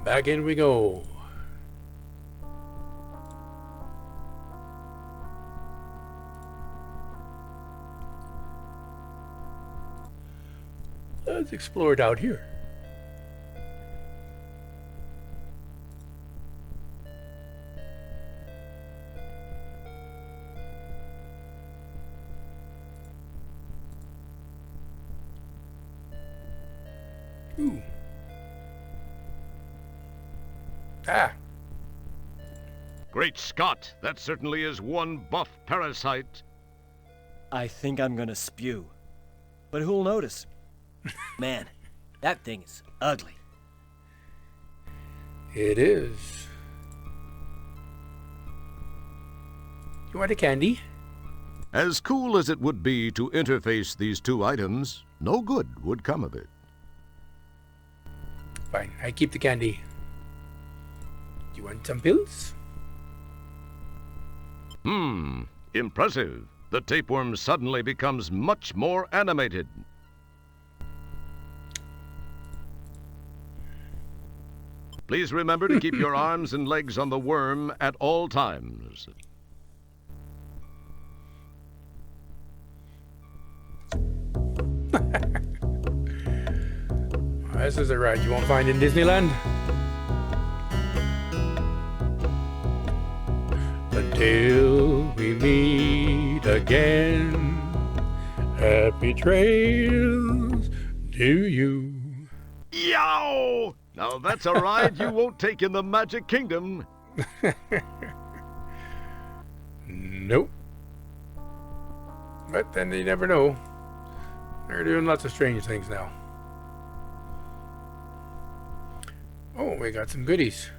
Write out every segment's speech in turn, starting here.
Back in we go. Let's explore it out here. Ooh. Ah. Great Scott, that certainly is one buff parasite. I think I'm gonna spew. But who'll notice? Man, that thing is ugly. It is. You want a candy? As cool as it would be to interface these two items, no good would come of it. Fine, I keep the candy. Do you want some pills? Impressive. The tapeworm suddenly becomes much more animated. Please remember to keep your arms and legs on the worm at all times. This is a ride you won't find in Disneyland. Until we meet again, happy trails to you. Yow! Now that's a ride you won't take in the Magic Kingdom. Nope. But then you never know. They're doing lots of strange things now. Oh, we got some goodies.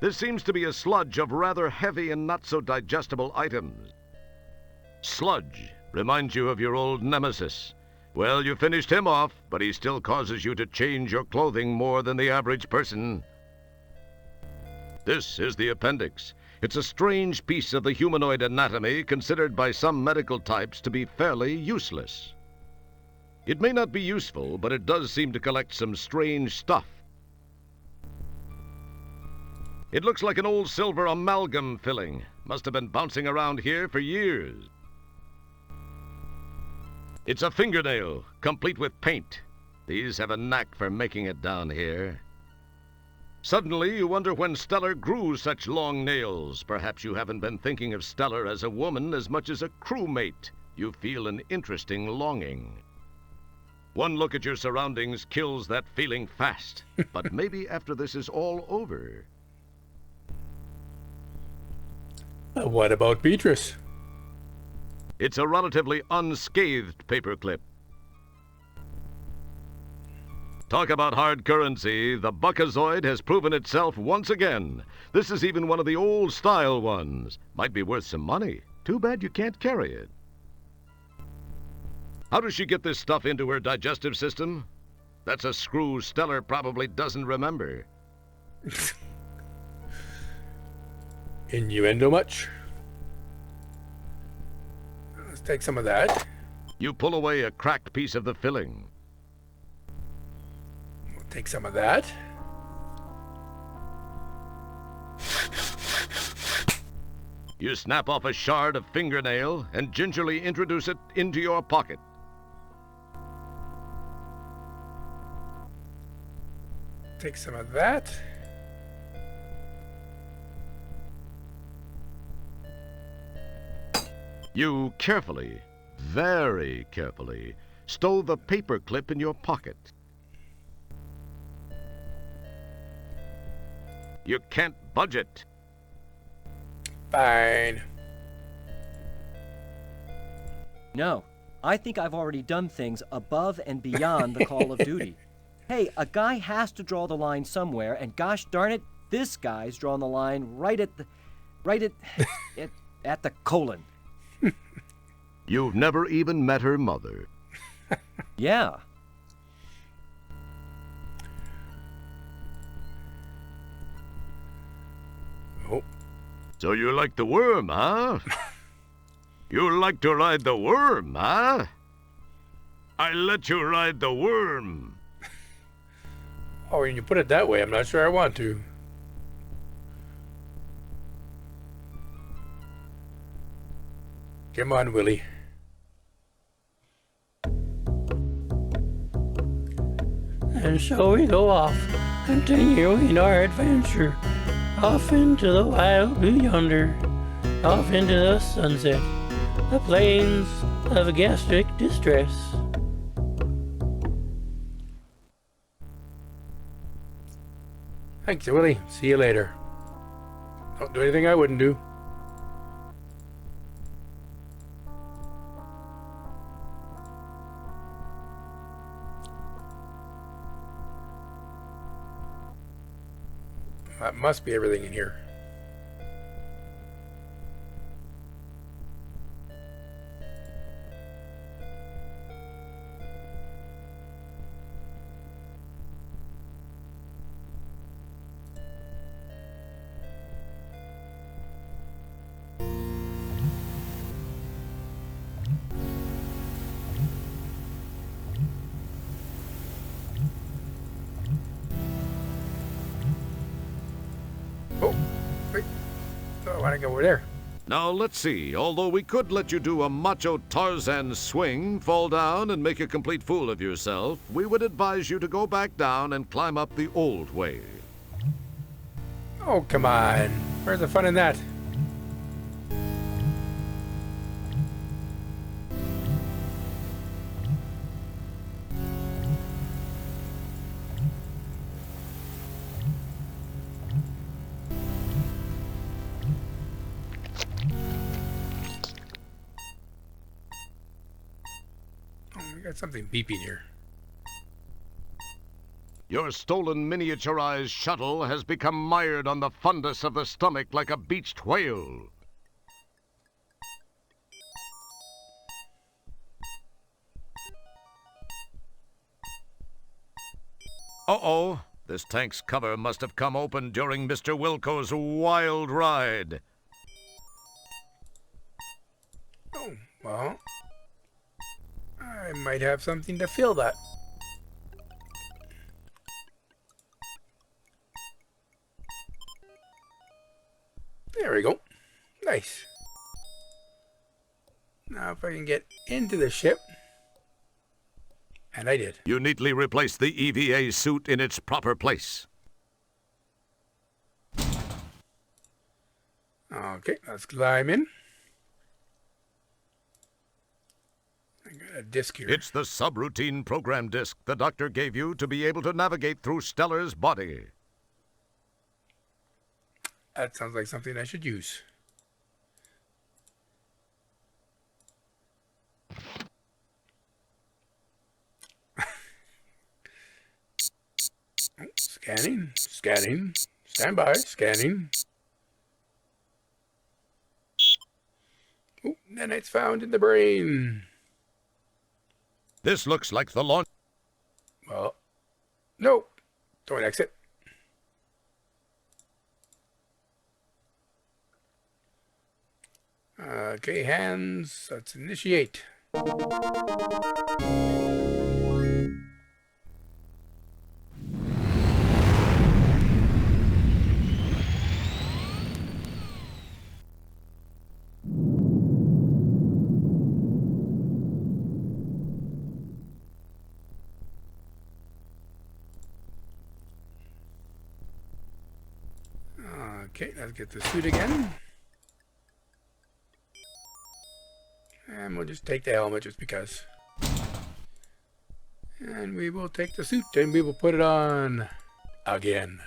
This seems to be a sludge of rather heavy and not so digestible items. Sludge reminds you of your old nemesis. Well, you finished him off, but he still causes you to change your clothing more than the average person. This is the appendix. It's a strange piece of the humanoid anatomy considered by some medical types to be fairly useless. It may not be useful, but it does seem to collect some strange stuff. It looks like an old silver amalgam filling. Must have been bouncing around here for years. It's a fingernail, complete with paint. These have a knack for making it down here. Suddenly, you wonder when Stellar grew such long nails. Perhaps you haven't been thinking of Stellar as a woman as much as a crewmate. You feel an interesting longing. One look at your surroundings kills that feeling fast. But maybe after this is all over. What about Beatrice? It's a relatively unscathed paperclip. Talk about hard currency, the Buckazoid has proven itself once again. This is even one of the old-style ones. Might be worth some money. Too bad you can't carry it. How does she get this stuff into her digestive system? That's a screw Stellar probably doesn't remember. Innuendo much? Let's take some of that. You pull away a cracked piece of the filling. We'll take some of that. You snap off a shard of fingernail and gingerly introduce it into your pocket. Take some of that. You carefully, very carefully, stow the paper clip in your pocket. You can't budge it. Fine. No, I think I've already done things above and beyond the call of duty. Hey, a guy has to draw the line somewhere, and gosh darn it, this guy's drawn the line right at the colon. You've never even met her mother. Yeah. Oh. So you like the worm, huh? You like to ride the worm, huh? I let you ride the worm. Oh, when you put it that way, I'm not sure I want to. Come on, Willie. And so we go off, continuing our adventure, off into the wild blue yonder, off into the sunset, the plains of gastric distress. Thanks, Willie. See you later. Don't do anything I wouldn't do. That must be everything in here. Oh, wait. No, I want to go over there. Now, let's see. Although we could let you do a macho Tarzan swing, fall down, and make a complete fool of yourself, we would advise you to go back down and climb up the old way. Oh, come on. Where's the fun in that? Oh, we got something beeping here. Your stolen miniaturized shuttle has become mired on the fundus of the stomach like a beached whale. Uh-oh. This tank's cover must have come open during Mr. Wilco's wild ride. Oh, well. I might have something to fill that. There we go. Nice. Now if I can get into the ship. And I did. You neatly replaced the EVA suit in its proper place. Okay, let's climb in. I got a disc here. It's the subroutine program disc the doctor gave you to be able to navigate through Stellar's body. That sounds like something I should use. Oh, scanning, scanning, stand by, scanning. Oh, nanites found in the brain. This looks like the launch. Well, no, don't exit. Okay, hands, let's initiate. Okay, let's get the suit again. And we'll just take the helmet just because. And we will take the suit and we will put it on again.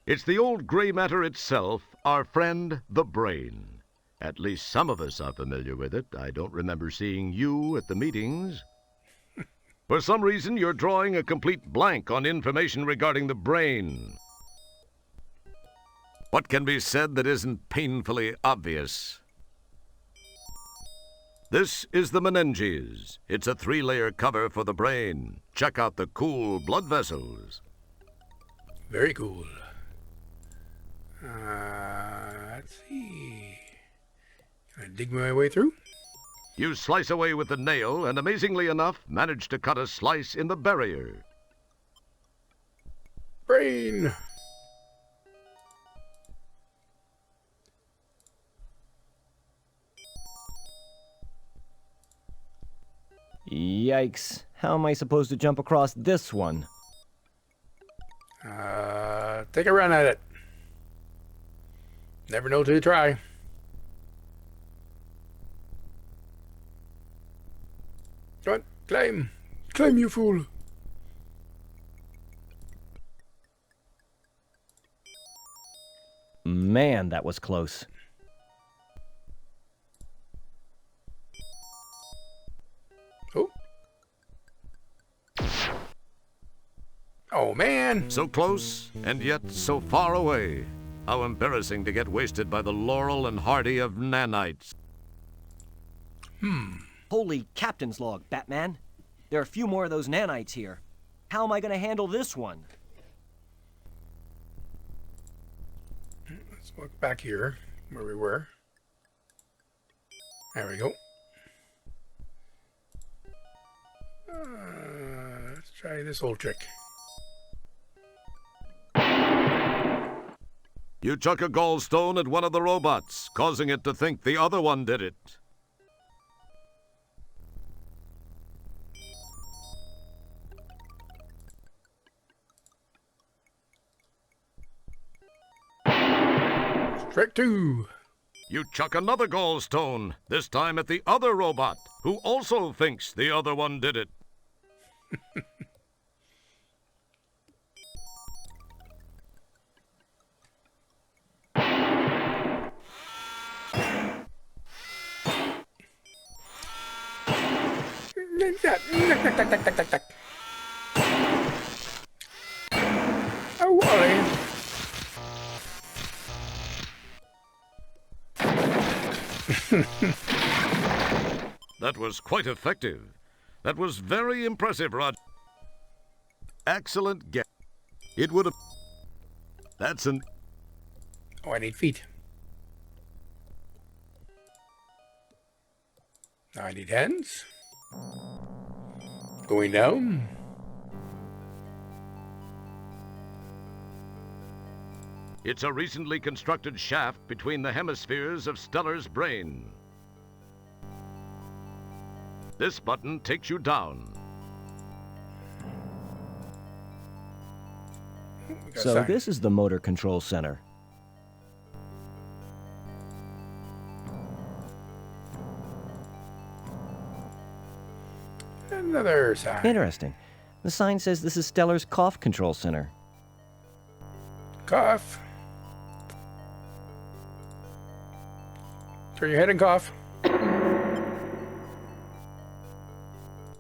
It's the old gray matter itself, our friend, the brain. At least some of us are familiar with it. I don't remember seeing you at the meetings. For some reason, you're drawing a complete blank on information regarding the brain. What can be said that isn't painfully obvious? This is the meninges. It's a 3-layer cover for the brain. Check out the cool blood vessels. Very cool. Let's see. Can I dig my way through? You slice away with the nail and, amazingly enough, manage to cut a slice in the barrier. Brain! Yikes. How am I supposed to jump across this one? Take a run at it. Never know till you try. Come on, climb. Climb, you fool. Man, that was close. Oh. Oh, man. So close, and yet so far away. How embarrassing to get wasted by the Laurel and Hardy of nanites. Holy captain's log, Batman. There are a few more of those nanites here. How am I going to handle this one? Let's look back here where we were. There we go. Let's try this old trick. You chuck a gallstone at one of the robots, causing it to think the other one did it. Trick 2. You chuck another gallstone, this time at the other robot, who also thinks the other one did it. Oh, Wally. That was quite effective. That was very impressive, Roger. Excellent guess. It would have... That's an... Oh, I need feet. Now I need hands. Going down. It's a recently constructed shaft between the hemispheres of Stellar's brain. This button takes you down. So this is the motor control center. Another sign. Interesting. The sign says this is Stellar's cough control center. Cough. Turn your head and cough.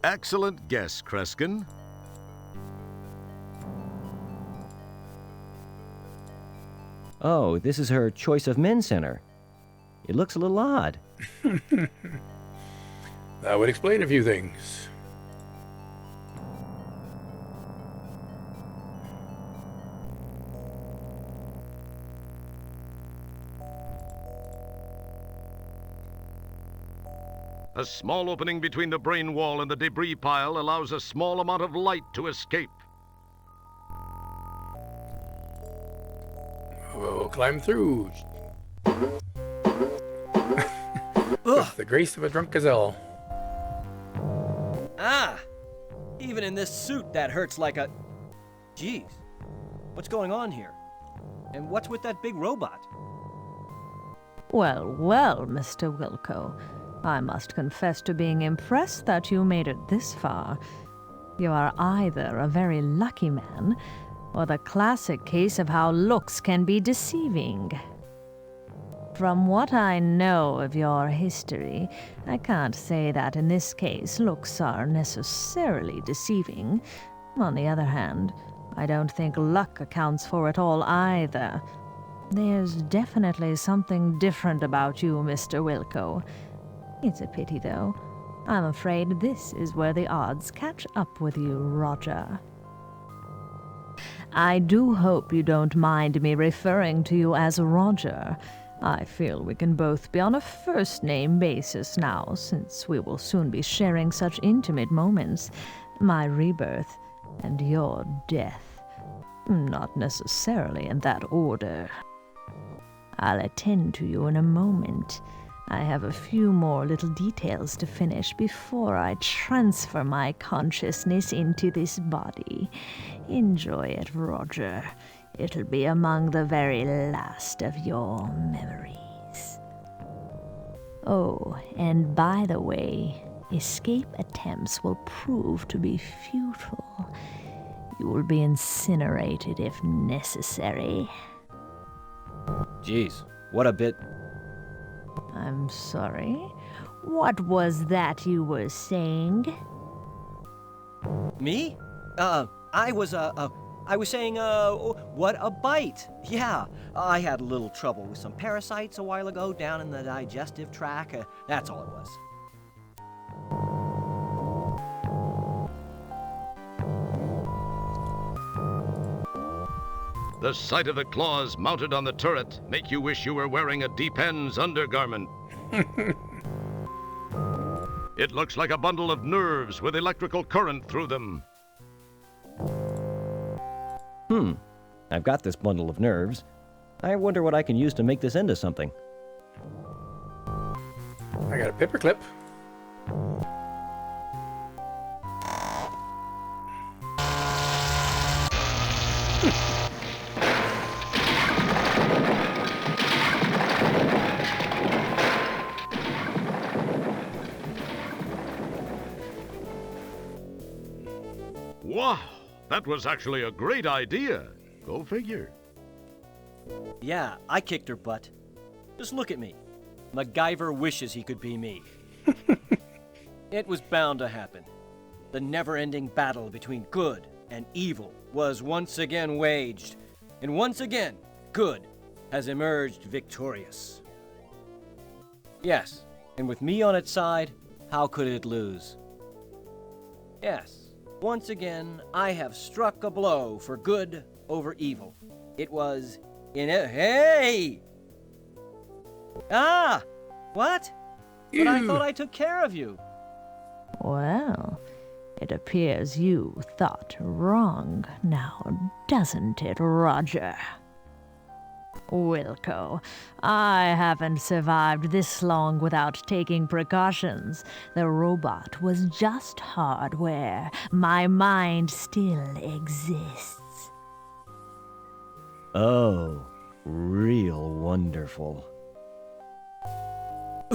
Excellent guess, Kreskin. Oh, this is her choice of men center. It looks a little odd. That would explain a few things. A small opening between the brain wall and the debris pile allows a small amount of light to escape. We'll climb through. With the grace of a drunk gazelle. Ah! Even in this suit, that hurts like a... Jeez. What's going on here? And what's with that big robot? Well, well, Mr. Wilco. I must confess to being impressed that you made it this far. You are either a very lucky man, or the classic case of how looks can be deceiving. From what I know of your history, I can't say that in this case looks are necessarily deceiving. On the other hand, I don't think luck accounts for it all either. There's definitely something different about you, Mr. Wilco. It's a pity, though. I'm afraid this is where the odds catch up with you, Roger. I do hope you don't mind me referring to you as Roger. I feel we can both be on a first-name basis now, since we will soon be sharing such intimate moments. My rebirth and your death. Not necessarily in that order. I'll attend to you in a moment. I have a few more little details to finish before I transfer my consciousness into this body. Enjoy it, Roger. It'll be among the very last of your memories. Oh, and by the way, escape attempts will prove to be futile. You will be incinerated if necessary. Jeez, what a bit. I'm sorry. What was that you were saying? Me? I was saying, what a bite. Yeah, I had a little trouble with some parasites a while ago down in the digestive tract. That's all it was. The sight of the claws mounted on the turret make you wish you were wearing a Depends undergarment. It looks like a bundle of nerves with electrical current through them. I've got this bundle of nerves. I wonder what I can use to make this into something. I got a paperclip. Wow, that was actually a great idea. Go figure. Yeah, I kicked her butt. Just look at me. MacGyver wishes he could be me. It was bound to happen. The never-ending battle between good and evil was once again waged, and once again, good has emerged victorious. Yes, and with me on its side, how could it lose? Yes, once again, I have struck a blow for good over evil. It was in a... Hey! Ah! What? But I thought I took care of you. Well, it appears you thought wrong now, doesn't it, Roger? Wilco, I haven't survived this long without taking precautions. The robot was just hardware. My mind still exists. Oh, real wonderful.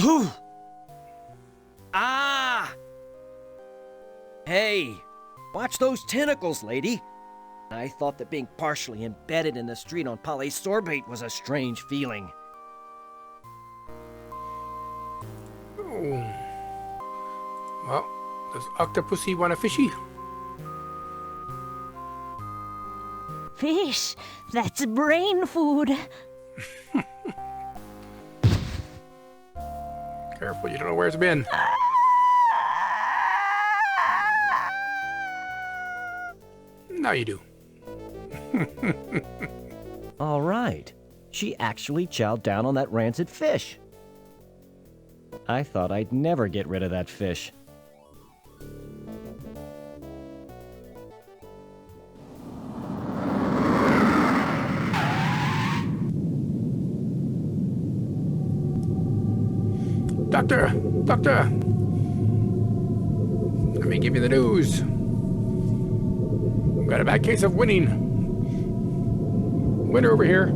Ooh! Ah! Hey, watch those tentacles, lady. I thought that being partially embedded in the street on polysorbate was a strange feeling. Oh. Well, does Octopussy want a fishy? Fish, that's brain food. Careful, you don't know where it's been. Now you do. All right. She actually chowed down on that rancid fish. I thought I'd never get rid of that fish. Doctor! Doctor! Let me give you the news. I've got a bad case of winning. Winner over here.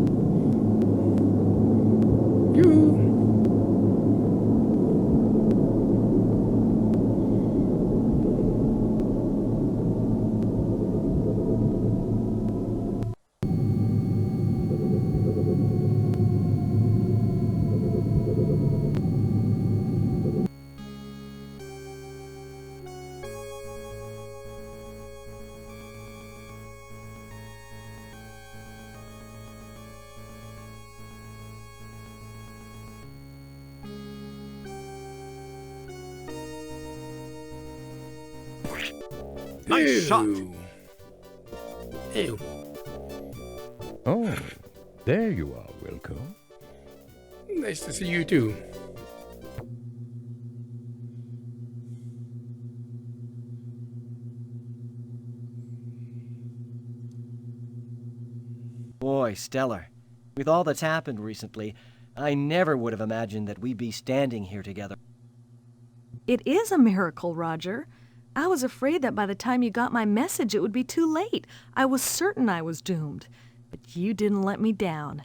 You. Nice shot. Ew. Oh, there you are, Wilco. Nice to see you too. Boy, Stellar, with all that's happened recently, I never would have imagined that we'd be standing here together. It is a miracle, Roger. I was afraid that by the time you got my message, it would be too late. I was certain I was doomed. But you didn't let me down.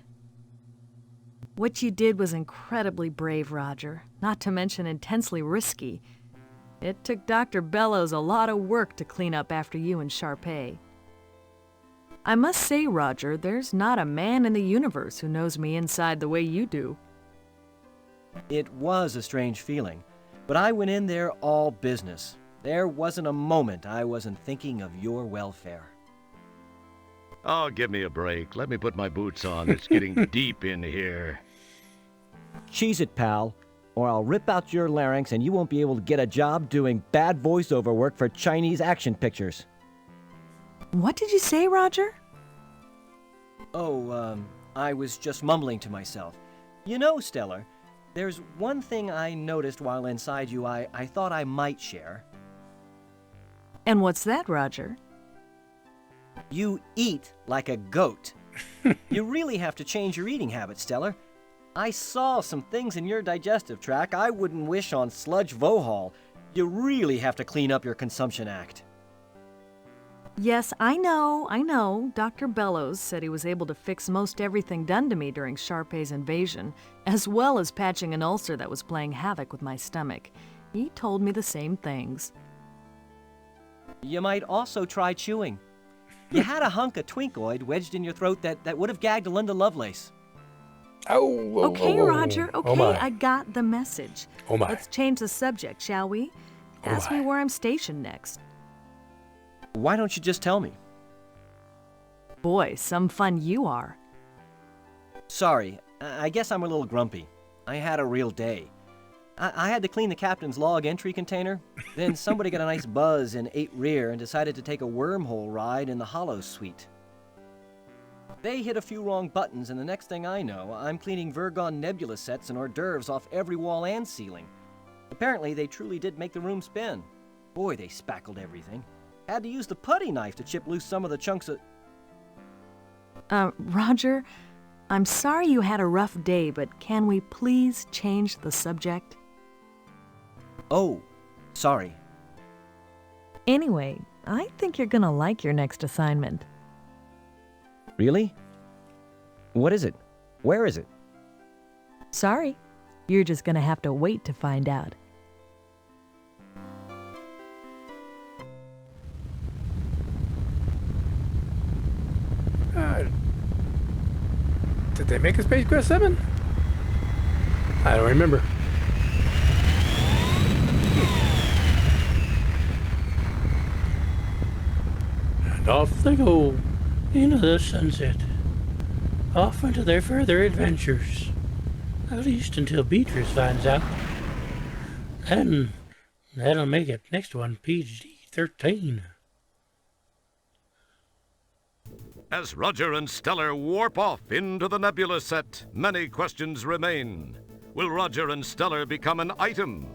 What you did was incredibly brave, Roger, not to mention intensely risky. It took Dr. Bellows a lot of work to clean up after you and Sharpie. I must say, Roger, there's not a man in the universe who knows me inside the way you do. It was a strange feeling, but I went in there all business. There wasn't a moment I wasn't thinking of your welfare. Oh, give me a break. Let me put my boots on. It's getting deep in here. Cheese it, pal, or I'll rip out your larynx and you won't be able to get a job doing bad voiceover work for Chinese action pictures. What did you say, Roger? Oh, I was just mumbling to myself. You know, Stellar, there's one thing I noticed while inside you I thought I might share. And what's that, Roger? You eat like a goat. You really have to change your eating habits, Stellar. I saw some things in your digestive tract I wouldn't wish on Sludge Vohall. You really have to clean up your consumption act. Yes, I know. Dr. Bellows said he was able to fix most everything done to me during Sharpie's invasion, as well as patching an ulcer that was playing havoc with my stomach. He told me the same things. You might also try chewing. You had a hunk of Twinkoid wedged in your throat that would have gagged Linda Lovelace. Okay, Roger, okay, Oh my. I got the message. Oh my. Let's change the subject, shall we? Oh Ask my. me where I'm stationed next. Why don't you just tell me? Boy, some fun you are. Sorry, I guess I'm a little grumpy. I had a real day. I had to clean the captain's log entry container. Then somebody got a nice buzz in 8 Rear and decided to take a wormhole ride in the Hollow Suite. They hit a few wrong buttons, and the next thing I know, I'm cleaning Virgon Nebula sets and hors d'oeuvres off every wall and ceiling. Apparently, they truly did make the room spin. Boy, they spackled everything. Had to use the putty knife to chip loose some of the chunks of... Roger, I'm sorry you had a rough day, but can we please change the subject? Oh, sorry. Anyway, I think you're gonna like your next assignment. Really? What is it? Where is it? Sorry, you're just gonna have to wait to find out. Did they make a Space Quest 7? I don't remember. And off they go into the sunset. Off into their further adventures. At least until Beatrice finds out. And that'll make it next one PG-13. As Roger and Stellar warp off into the nebula set, many questions remain. Will Roger and Stellar become an item?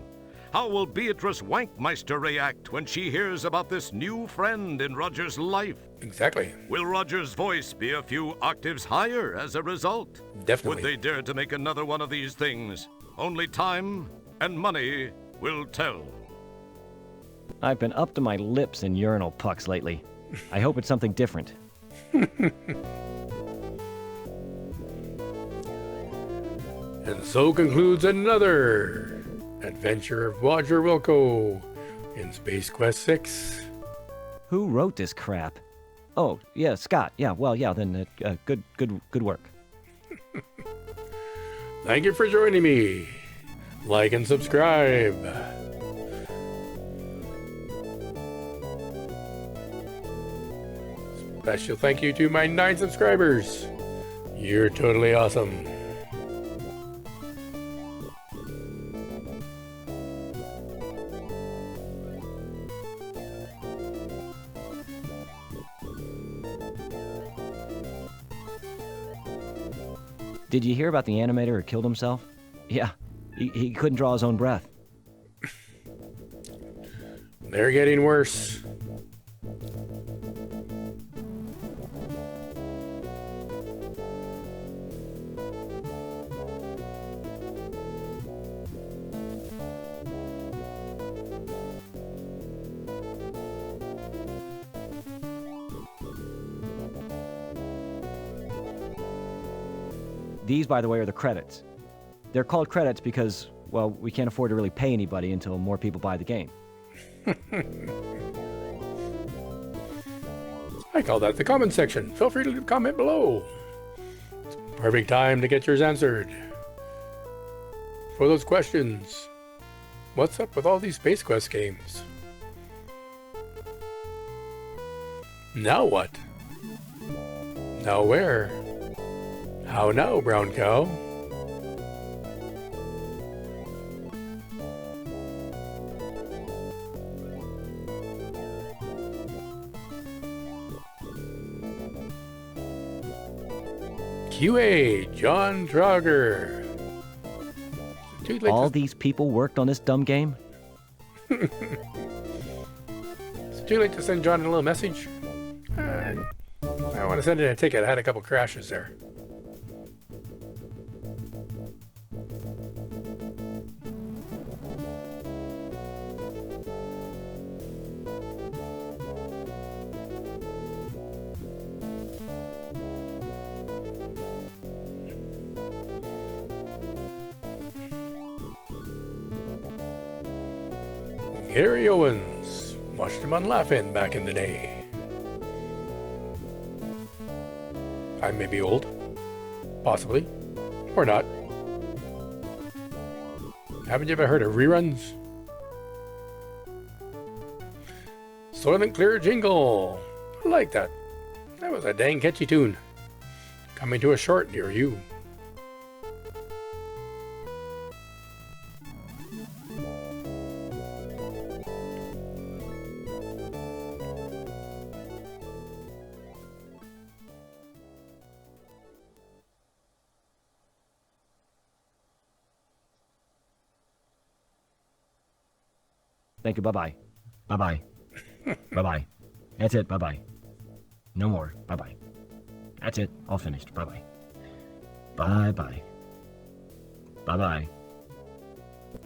How will Beatrice Wankmeister react when she hears about this new friend in Roger's life? Exactly. Will Roger's voice be a few octaves higher as a result? Definitely. Would they dare to make another one of these things? Only time and money will tell. I've been up to my lips in urinal pucks lately. I hope it's something different. And so concludes another adventure of Roger Wilco in Space Quest 6. Who wrote this crap? Oh, yeah, Scott. Yeah, well, yeah, then good work. Thank you for joining me. Like and subscribe. Special thank you to my 9 subscribers. You're totally awesome. Did you hear about the animator who killed himself? Yeah, he couldn't draw his own breath. They're getting worse. These, by the way, are the credits. They're called credits because, well, we can't afford to really pay anybody until more people buy the game. I call that the comment section. Feel free to comment below. It's a perfect time to get yours answered. For those questions, what's up with all these Space Quest games? Now what? Now where? How now, brown cow? QA, John Trauger. All these people worked on this dumb game? It's too late to send John a little message. I want to send in a ticket. I had a couple crashes there. Gary Owens. Watched him on Laugh-In back in the day. I may be old. Possibly. Or not. Haven't you ever heard of reruns? Soylent Clear Jingle. I like that. That was a dang catchy tune. Coming to a short near you. Thank you, bye-bye. Bye-bye. Bye-bye. That's it, bye-bye. No more, bye-bye. That's it, all finished, bye-bye. Bye-bye. Bye-bye.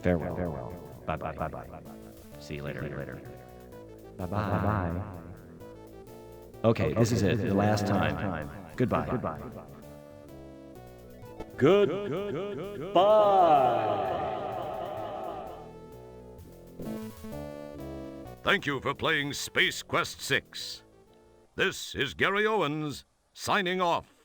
Farewell. Farewell. Bye-bye. Bye-bye. See you later. Bye-bye. Bye-bye. Okay, this is it, the last time. Goodbye. Goodbye. Thank you for playing Space Quest 6. This is Gary Owens, signing off.